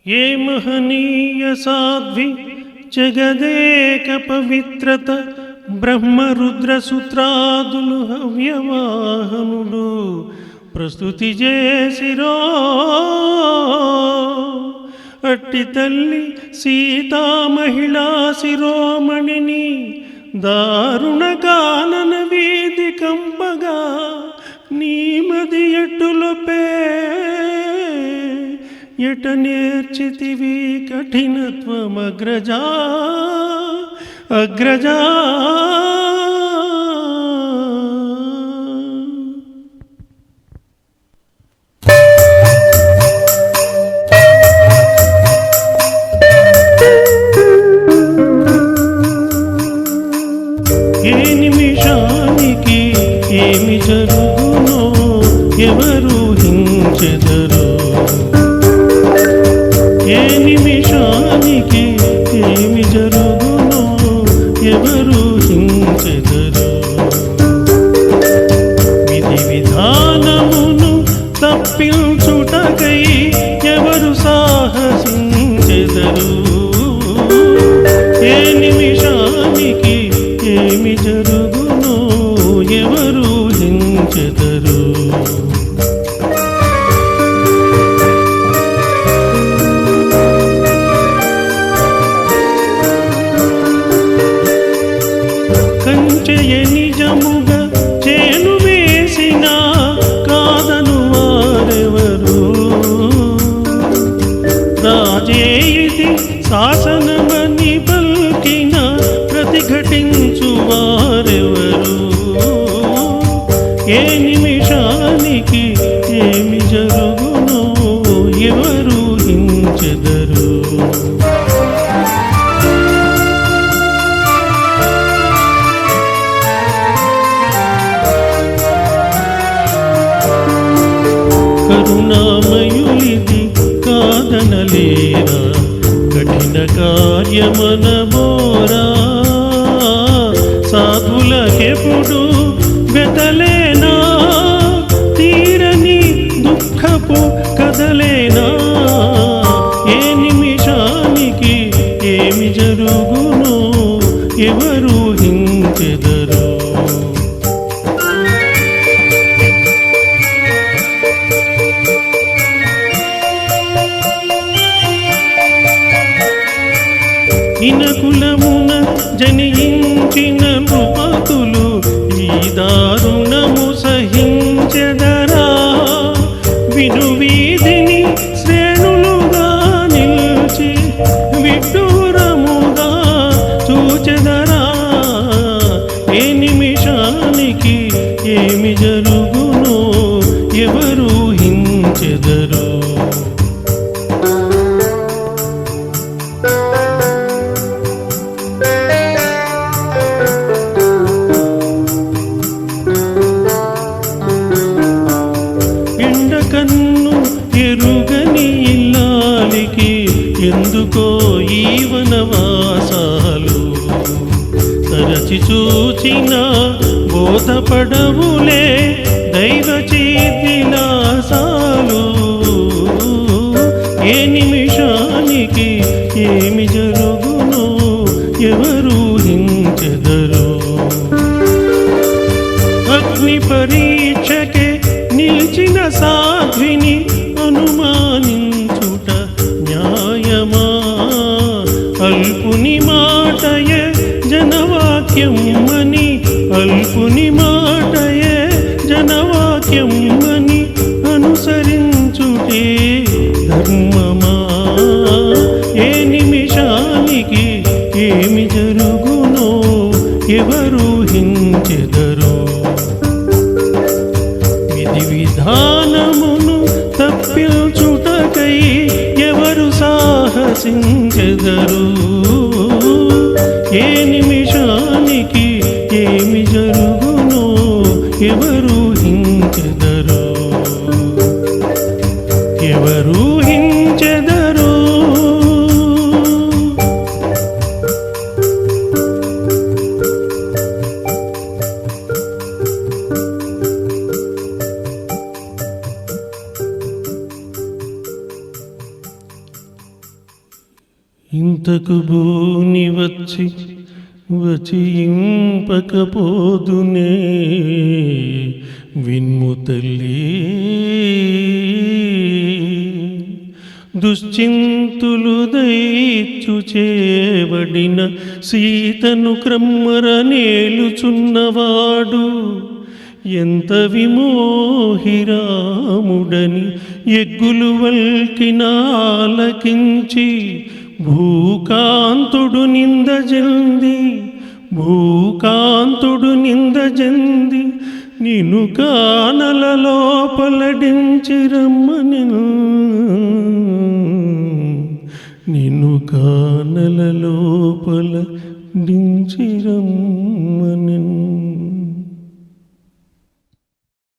ఏ మహనీయ సాధ్వి జగదేక పవిత్రత బ్రహ్మరుద్ర సూత్రాదులు హవ్యవాహనుడు ప్రస్తుతి చేసిరో అట్టి తల్లి సీతా మహిళా శిరోమణిని దారుణ కానన వీధి కంపగా నీమది ఎట్టులపే ఎట నేర్చితివి కఠినత్వమగ్రజా అగ్రజా. ఏ నిమిషానికి ఏమి జరుగునో ఎవరు హించెదరో, ఏ నిమిషానికి ఏమి జరుగునో ఎవరు హించెదరో. విధి విధానమును తప్పించుటకై ఎవరు సాహసించెదరు, ఏ నిమిషానికి ఏమి జరుగునో ఎవరు హించెదరు. కంచెయ నిజముగా చేను వేసిన కాదను వారెవరు, రాజేది శాసనమని పల్కిన ప్రతిఘటించు వారెవరు, ఏ నిమిషానికి ఏమి జరుగునో ఎవరు హించెదరు. కరుణామయులిది కాదనలేరా కఠిన కార్యమనబోరా, సాధులకెప్పుడు వెతలేనా తీరని దుఃఖపు కదలేనా, ఏ నిమిషానికి ఏమి జరుగునో ఎవరు హించెదరు. ఇనకులమున జనించిన నృపతులు ఈ దారుణము సహించెదరా, విను వీధిని శ్రేణులుగా నిలిచి విడ్డూరముగా చూచెదరా, ఏ నిమిషానికి ఏమి జరుగునో ఎవరు హించెదరు. కన్ను ఎరుగని ఇల్లాలికి ఎందుకో ఈ వనవాసాలు, తరచి చూచిన బోధపడవులే దైవ విలాసాలు, ఏ నిమిషానికి ఏమి జరుగునో ఎవరు హించెదరు. అగ్ని పరీక్షకే నిలిచిన సాధ్విని అనుమానించుట న్యాయమా, అల్పుని మాటయే జనవాక్యమని, అల్పుని మాటయే జనవాక్యమని అనుసరించుటే ధర్మమా, ఏ నిమిషానికి ఏమి జరుగునో ఎవరు హించెదరు. విధి విధానమును తప్పించుటకై ఎవరు సాహసించెదరు, ఏ నిమిషానికి ఏమి జరుగునో ఎవరు హించెదరు, ఎవరు హించెదరు. ఇంతకు భూని వచ్చి వచింపకపోదునే విన్ము తల్లి. దుశ్చింతులు దైత్యు చేవడిన సీతను క్రమ్మర నేలుచున్నవాడు ఎంత విమోహిరాముడని ఎగ్గులు వల్కినాలకించి భూకాంతుడు నిందజంది నిన్ను కానల లోపలడించి రమ్మనెను. నిన్ను కానల లోపల డించి రమ్మనెను.